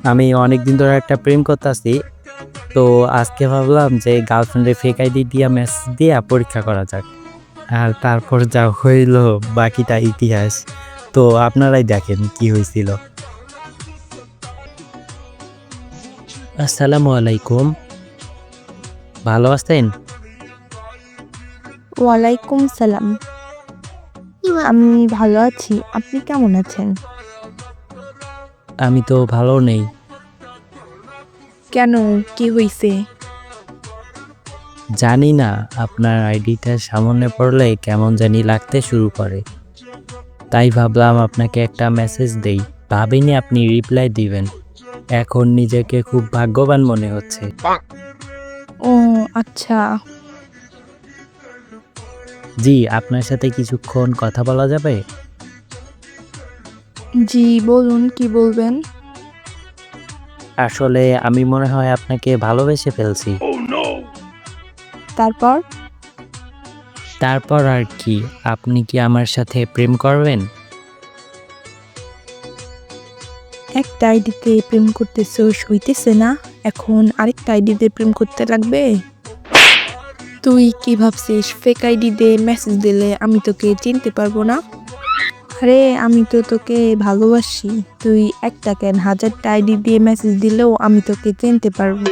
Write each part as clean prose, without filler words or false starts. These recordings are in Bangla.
আমি অনেকদিন ধরে একটা প্রেম করতেছি। তো আজকে ভাবলাম যে গার্লফ্রেন্ডের ফেক আইডি দিয়া মেসেজ দিয়া পরীক্ষা করা যাক। আর তারপর যা হইল বাকিটা ইতিহাস। তো আপনারাই দেখেন কি হয়েছিল। আসসালামু আলাইকুম। ভালো আছেন? ওয়ালাইকুম সালাম। আমি ভালো আছি। আপনি কেমন আছেন? আমি তো ভালো নেই। কেন? কি হইছে? জানি না, আপনার আইডিটা সামনে পড়লে কেমন জানি লাগতে শুরু করে। তাই ভাবলাম আপনাকে একটা মেসেজ দেই। ভাবিনি আপনি রিপ্লাই দিবেন। এখন নিজেকে খুব ভাগ্যবান মনে হচ্ছে। ও আচ্ছা। জি, আপনার সাথে কিছুক্ষণ কথা বলা যাবে? জি বলুন, কি বলবেন? আসলে আমি মনে হয় আপনাকে ভালোবেসে ফেলছি। তারপর? তারপর আর কি, আপনি কি আমার সাথে প্রেম করবেন? একটা আইডিতে প্রেম করতেছোস হইতেছে না? এখন আরেকটা আইডিতে প্রেম করতে লাগবে? তুই কি ভাবছিস ফেক আইডি দিয়ে মেসেজ দিলে আমি তোকে চিনতে পারবো না? আরে আমি তো তোকে ভালোবাসি। তুই একটা কেন 1000টা আইডি দিয়ে মেসেজ দিলেও আমি তোকে চিনতে পারবো।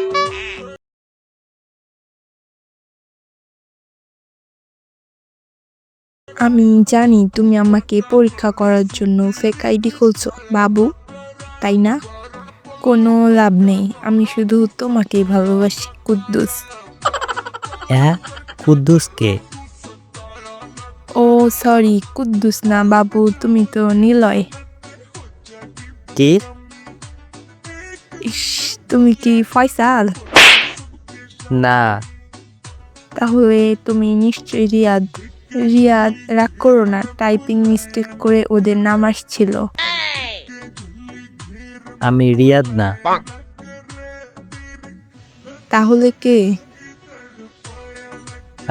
আমি জানি তুমি আমাকে পরীক্ষা করার জন্য ফেক আইডি খুলছো বাবু, তাই না? কোনো লাভ নেই, আমি শুধু তোমাকেই ভালোবাসি কুদ্দুস। হ্যাঁ, কুদ্দুস কে? ও সরি, কুদ্দুস না বাবু, তুমি তো নিলয়। কে? ইস, তুমি কি ফয়সাল? না। তাহলে তুমি নিশ্চয়ই রিয়াদ। রিয়াদ, রাগ করো না, টাইপিং মিস্টেক করে ওদের নাম আসছিল। আমি রিয়াদ না। তাহলে কে?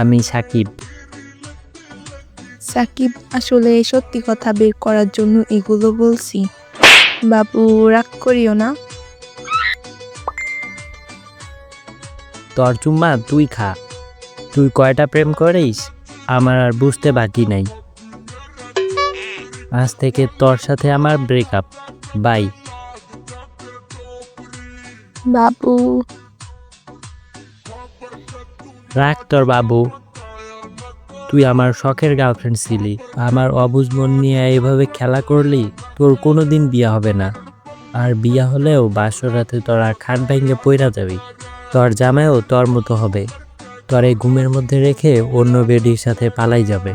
আমি সাকিব। সাকিব, আসলে সত্যি কথা বের করার জন্য এগুলো বলছি। বাবু রাগ করিও না। তোর চুম্মা তুই খা। তুই কয়টা প্রেম করিস আমার আর বুঝতে বাকি নাই। আজ থেকে তোর সাথে আমার ব্রেকআপ। বাই। বাবু রাখ তোর বাবু। তুই আমার শখের গার্লফ্রেন্ড ছিলি, আমার অবুঝ মন নিয়ে এভাবে খেলা করলি। তোর কোনোদিন বিয়া হবে না। আর বিয়া হলেও বাসর রাতে তোরা খাট ভেঙে পইরা যাবি। তোর জামাইও তোর মতো হবে। তোর এই ঘুমের মধ্যে রেখে অন্য বেডির সাথে পালাই যাবে।